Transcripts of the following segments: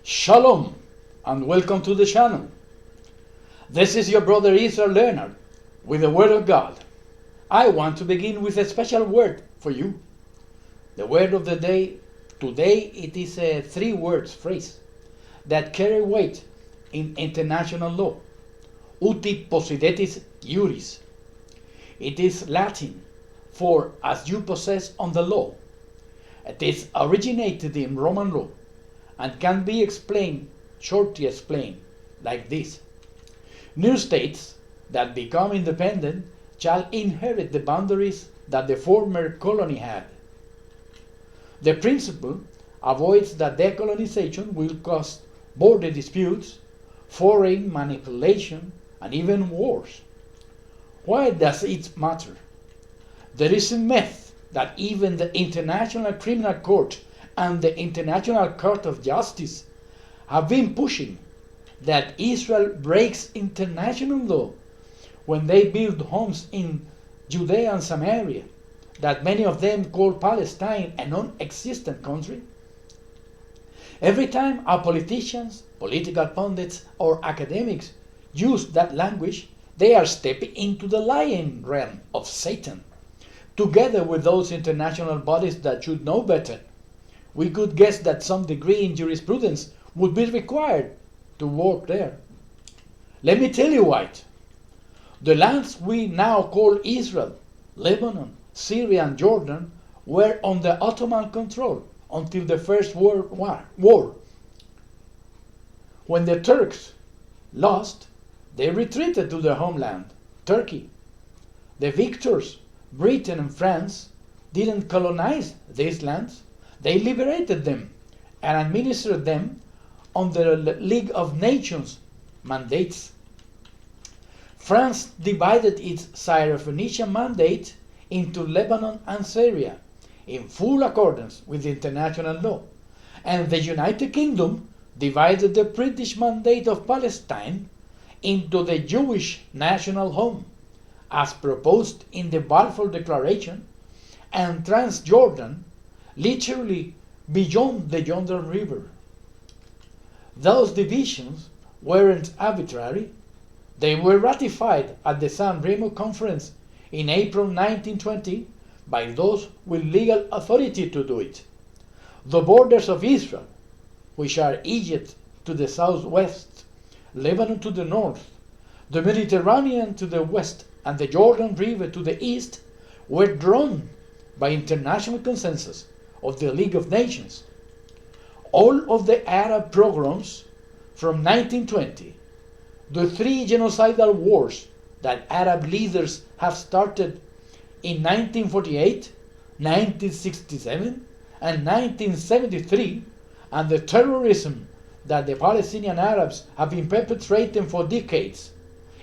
Shalom and welcome to the channel. This is your brother Israel Leonard with the Word of God. I want to begin with a special word for you. The word of the day today, it is a three-word phrase that carry weight in international law. Uti possidetis iuris. It is Latin for as you possess on the law. It is originated in Roman law and can be shortly explained like this. New states that become independent shall inherit the boundaries that the former colony had. The principle avoids that decolonization will cause border disputes, foreign manipulation, and even wars. Why does it matter? There is a myth that even the International Criminal Court and the International Court of Justice have been pushing that Israel breaks international law when they build homes in Judea and Samaria, that many of them call Palestine a non-existent country. Every time our politicians, political pundits, or academics use that language, they are stepping into the lying realm of Satan, together with those international bodies that should know better. We could guess that some degree in jurisprudence would be required to work there. Let me tell you why. The lands we now call Israel, Lebanon, Syria, and Jordan were under Ottoman control until the First World War. When the Turks lost, they retreated to their homeland, Turkey. The victors, Britain and France, didn't colonize these lands. They liberated them and administered them under the League of Nations mandates. France divided its Syro-Phoenician mandate into Lebanon and Syria in full accordance with international law, and the United Kingdom divided the British mandate of Palestine into the Jewish national home, as proposed in the Balfour Declaration, and Transjordan, literally beyond the Jordan River. Those divisions weren't arbitrary. They were ratified at the San Remo Conference in April 1920 by those with legal authority to do it. The borders of Israel, which are Egypt to the southwest, Lebanon to the north, the Mediterranean to the west, and the Jordan River to the east, were drawn by international consensus of the League of Nations. All of the Arab pogroms from 1920, the three genocidal wars that Arab leaders have started in 1948, 1967, and 1973, and the terrorism that the Palestinian Arabs have been perpetrating for decades.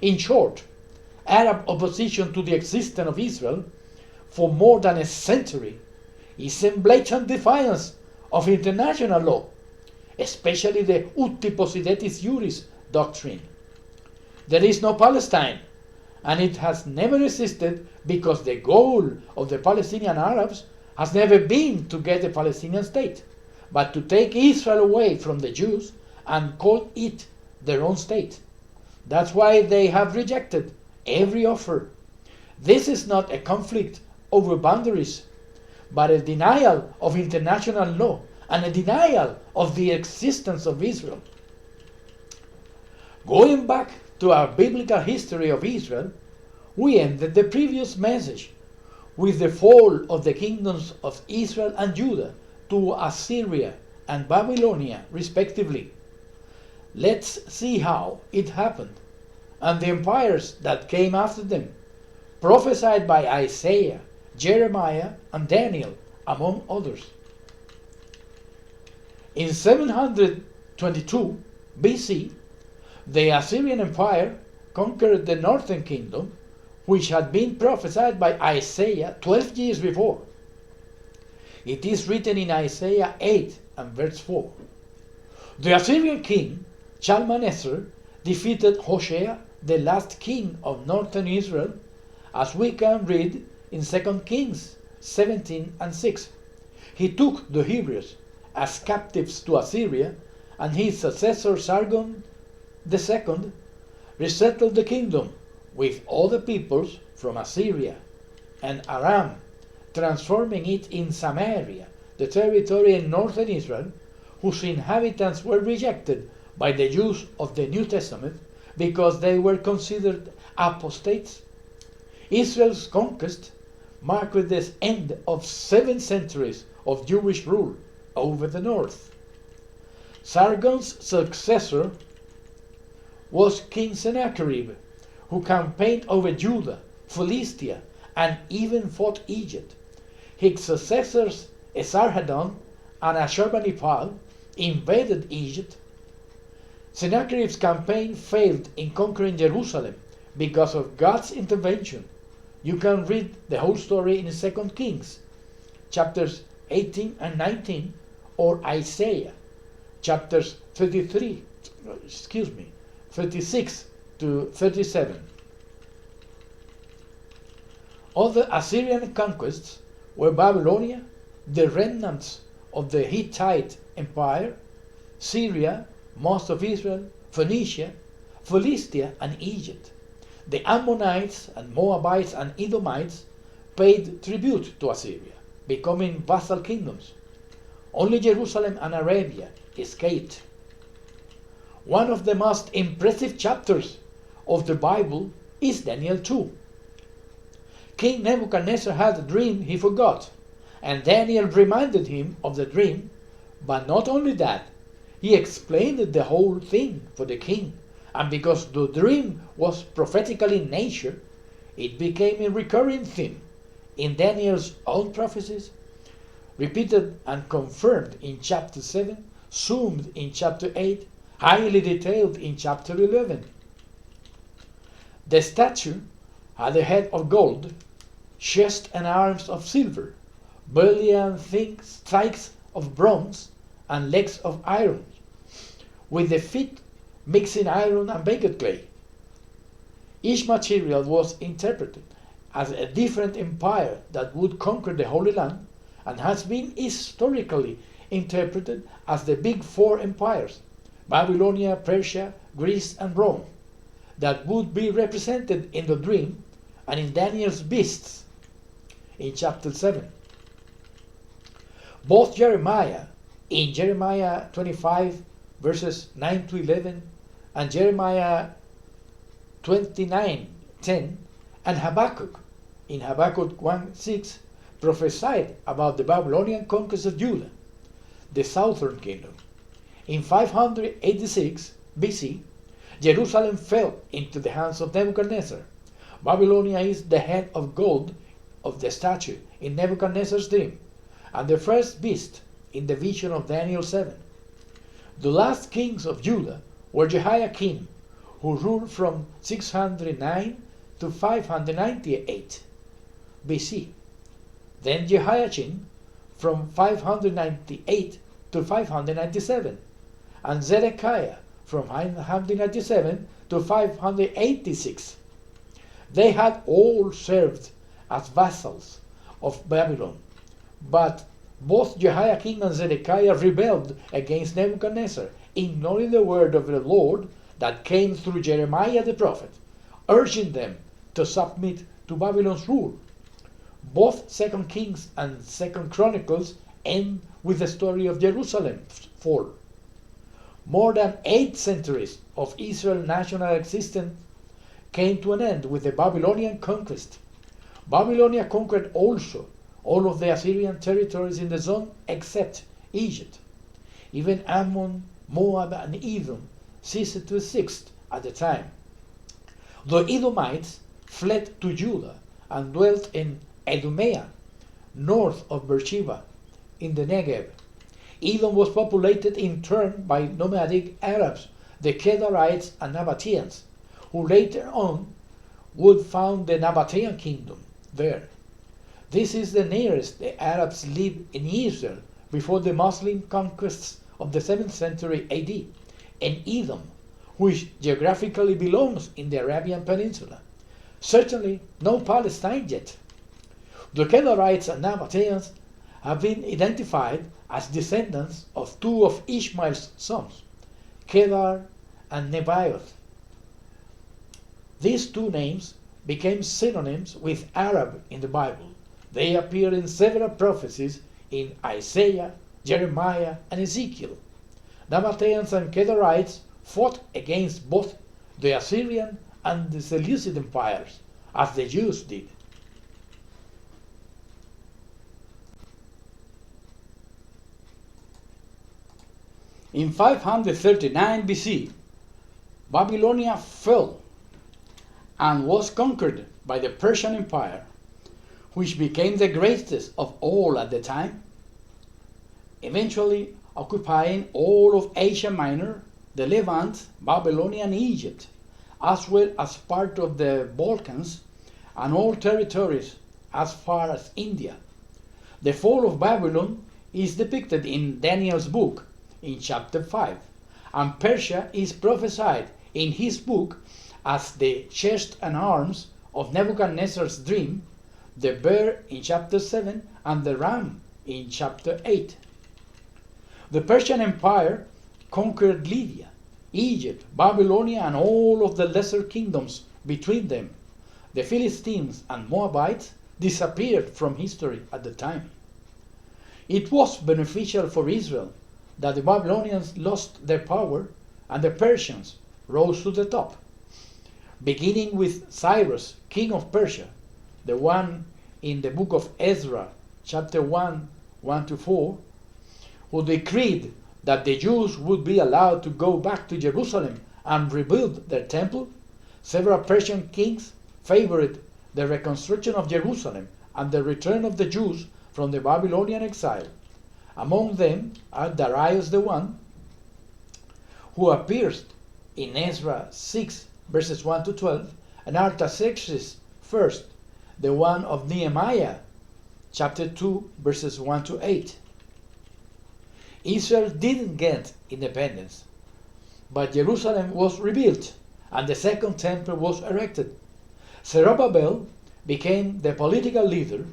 In short, Arab opposition to the existence of Israel for more than a century is in blatant defiance of international law, especially the Uti possidetis iuris doctrine. There is no Palestine, and it has never existed because the goal of the Palestinian Arabs has never been to get a Palestinian state, but to take Israel away from the Jews and call it their own state. That's why they have rejected every offer. This is not a conflict over boundaries, but a denial of international law and a denial of the existence of Israel. Going back to our biblical history of Israel, we ended the previous message with the fall of the kingdoms of Israel and Judah to Assyria and Babylonia, respectively. Let's see how it happened, and the empires that came after them, prophesied by Isaiah, Jeremiah, and Daniel, among others. In 722 BC, the Assyrian Empire conquered the northern kingdom, which had been prophesied by Isaiah 12 years before. It is written in Isaiah 8 and verse 4. The Assyrian king Shalmaneser defeated Hoshea, the last king of northern Israel, as we can read in 2 Kings 17 and 6. He took the Hebrews as captives to Assyria and his successor Sargon II resettled the kingdom with other peoples from Assyria and Aram, transforming it in Samaria, the territory in northern Israel, whose inhabitants were rejected by the Jews of the New Testament because they were considered apostates. Israel's conquest marked the end of 7 centuries of Jewish rule over the north. Sargon's successor was King Sennacherib, who campaigned over Judah, Philistia, and even fought Egypt. His successors Esarhaddon and Ashurbanipal invaded Egypt. Sennacherib's campaign failed in conquering Jerusalem because of God's intervention. You can read the whole story in 2 Kings, chapters 18 and 19, or Isaiah, chapters 36 to 37. Other Assyrian conquests were Babylonia, the remnants of the Hittite Empire, Syria, most of Israel, Phoenicia, Philistia, and Egypt. The Ammonites and Moabites and Edomites paid tribute to Assyria, becoming vassal kingdoms. Only Jerusalem and Arabia escaped. One of the most impressive chapters of the Bible is Daniel 2. King Nebuchadnezzar had a dream he forgot, and Daniel reminded him of the dream, but not only that, he explained the whole thing for the king, and because the dream was prophetical in nature, it became a recurring theme in Daniel's own prophecies, repeated and confirmed in chapter 7, zoomed in chapter 8, highly detailed in chapter 11. The statue had a head of gold, chest and arms of silver, belly and thighs of bronze, and legs of iron, with the feet mixing iron and baked clay. Each material was interpreted as a different empire that would conquer the Holy Land, and has been historically interpreted as the big 4 empires, Babylonia, Persia, Greece, and Rome, that would be represented in the dream and in Daniel's beasts in chapter 7. Both Jeremiah, in Jeremiah 25 verses 9 to 11, and Jeremiah 29:10, and Habakkuk, in Habakkuk 1:6, prophesied about the Babylonian conquest of Judah, the southern kingdom. In 586 BC, Jerusalem fell into the hands of Nebuchadnezzar. Babylonia is the head of gold of the statue in Nebuchadnezzar's dream, and the first beast in the vision of Daniel 7. The last kings of Judah were Jehoiakim, who ruled from 609 to 598 BC. Then Jehoiachin from 598 to 597, and Zedekiah from 597 to 586. They had all served as vassals of Babylon, but both Jehoiakim and Zedekiah rebelled against Nebuchadnezzar, ignoring the word of the Lord that came through Jeremiah the prophet, urging them to submit to Babylon's rule. Both 2 Kings and 2 Chronicles end with the story of Jerusalem's fall. More than 8 centuries of Israel's national existence came to an end with the Babylonian conquest. Babylonia conquered also all of the Assyrian territories in the zone except Egypt. Even Ammon, Moab, and Edom ceased to exist at the time. The Edomites fled to Judah and dwelt in Idumea, north of Beersheba, in the Negev. Edom was populated in turn by nomadic Arabs, the Kedarites and Nabateans, who later on would found the Nabatean kingdom there. This is the nearest the Arabs lived in Israel before the Muslim conquests of the 7th century AD, and Edom, which geographically belongs in the Arabian Peninsula. Certainly no Palestine yet. The Kedarites and Nabateans have been identified as descendants of 2 of Ishmael's sons, Kedar, and Nebaioth. These two names became synonyms with Arab in the Bible. They appear in several prophecies in Isaiah, Jeremiah, and Ezekiel. Nabateans and Kedarites fought against both the Assyrian and the Seleucid empires, as the Jews did. In 539 BC, Babylonia fell and was conquered by the Persian Empire, which became the greatest of all at the time, eventually occupying all of Asia Minor, the Levant, Babylonia, and Egypt, as well as part of the Balkans and all territories as far as India. The fall of Babylon is depicted in Daniel's book in chapter 5, and Persia is prophesied in his book as the chest and arms of Nebuchadnezzar's dream, the bear in chapter 7, and the ram in chapter 8. The Persian Empire conquered Lydia, Egypt, Babylonia, and all of the lesser kingdoms between them. The Philistines and Moabites disappeared from history at the time. It was beneficial for Israel that the Babylonians lost their power and the Persians rose to the top, beginning with Cyrus, king of Persia, the one in the book of Ezra, chapter 1, 1-4, who decreed that the Jews would be allowed to go back to Jerusalem and rebuild their temple. Several Persian kings favored the reconstruction of Jerusalem and the return of the Jews from the Babylonian exile. Among them are Darius I, who appears in Ezra 6, verses 1-12, and Artaxerxes I, the one of Nehemiah, chapter 2, verses 1-8. Israel didn't get independence, but Jerusalem was rebuilt and the second temple was erected. Zerubbabel became the political leader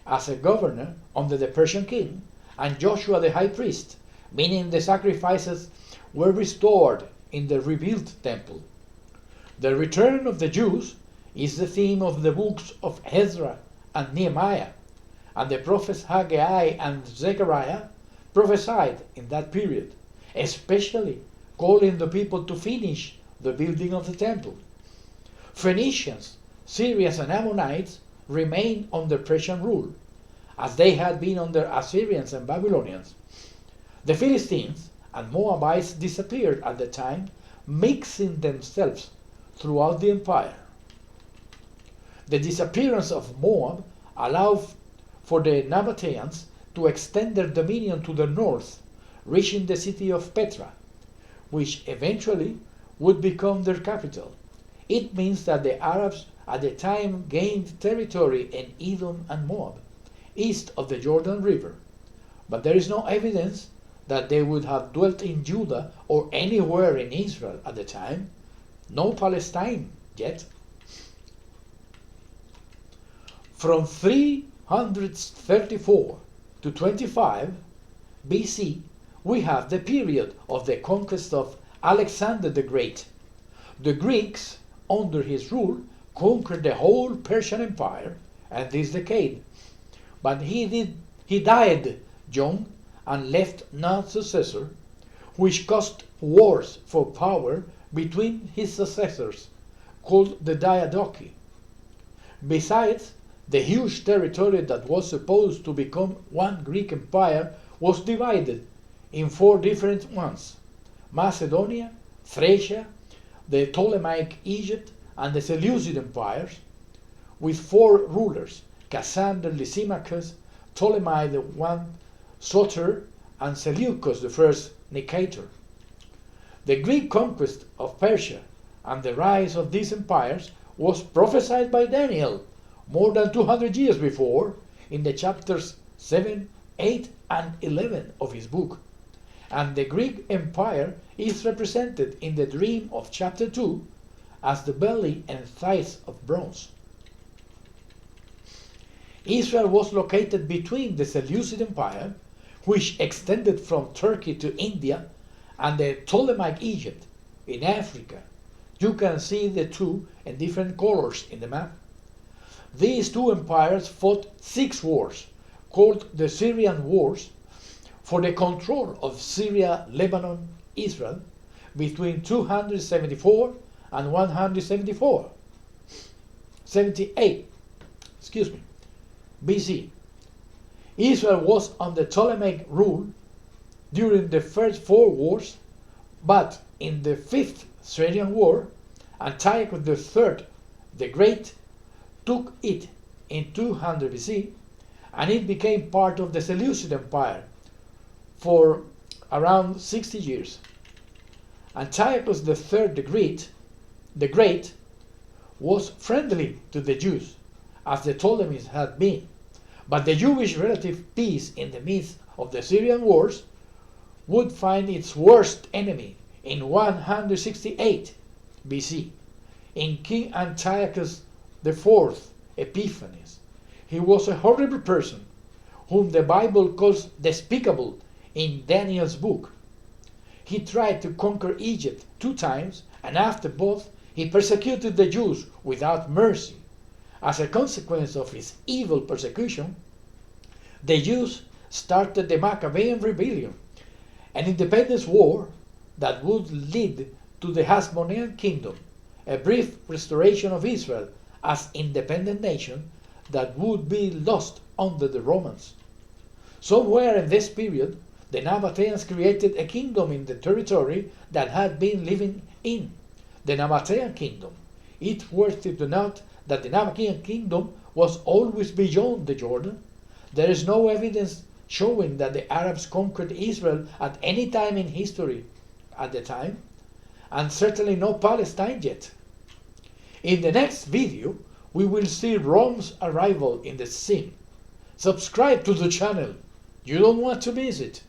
as a governor under the Persian king, and Joshua the high priest, meaning the sacrifices were restored in the rebuilt temple. The return of the Jews is the theme of the books of Ezra and Nehemiah, and the prophets Haggai and Zechariah prophesied in that period, especially calling the people to finish the building of the temple. Phoenicians, Syrians, and Ammonites remained under Persian rule, as they had been under Assyrians and Babylonians. The Philistines and Moabites disappeared at the time, mixing themselves throughout the empire. The disappearance of Moab allowed for the Nabateans to extend their dominion to the north, reaching the city of Petra, which eventually would become their capital. It means that the Arabs at the time gained territory in Edom and Moab, east of the Jordan River, but there is no evidence that they would have dwelt in Judah or anywhere in Israel at the time. No Palestine yet. From 334 to 25 BC, we have the period of the conquest of Alexander the Great. The Greeks, under his rule, conquered the whole Persian Empire at this decade, but he died young and left no successor, which caused wars for power between his successors, called the Diadochi. Besides, the huge territory that was supposed to become one Greek empire was divided in 4 different ones: Macedonia, Thracia, the Ptolemaic Egypt, and the Seleucid empires, with 4 rulers: Cassander, Lysimachus, Ptolemy the one, Soter, and Seleucus the first, Nicator. The Greek conquest of Persia and the rise of these empires was prophesied by Daniel more than 200 years before in the chapters 7, 8, and 11 of his book. And the Greek empire is represented in the dream of chapter 2 as the belly and thighs of bronze. Israel was located between the Seleucid Empire, which extended from Turkey to India, and the Ptolemaic Egypt in Africa. You can see the two in different colors in the map. These two empires fought 6 wars, called the Syrian Wars, for the control of Syria, Lebanon, Israel, between 274 and 78 BC. Israel was under Ptolemaic rule during the first 4 wars, but in the 5th Syrian War, Antiochus III the Great took it in 200 BC, and it became part of the Seleucid Empire for around 60 years. Antiochus III the Great was friendly to the Jews, as the Ptolemies had been, but the Jewish relative peace in the midst of the Syrian wars would find its worst enemy in 168 BC, in King Antiochus IV Epiphanes. He was a horrible person, whom the Bible calls despicable in Daniel's book. He tried to conquer Egypt 2 times, and after both, he persecuted the Jews without mercy. As a consequence of his evil persecution, the Jews started the Maccabean rebellion, an independence war that would lead to the Hasmonean kingdom, a brief restoration of Israel as independent nation that would be lost under the Romans. Somewhere in this period, the Nabateans created a kingdom in the territory that had been living in the Nabatean kingdom. It's worth to note that the Nabatean kingdom was always beyond the Jordan. There is no evidence showing that the Arabs conquered Israel at any time in history at the time, and certainly no Palestine yet. In the next video, we will see Rome's arrival in the scene. Subscribe to the channel. You don't want to miss it.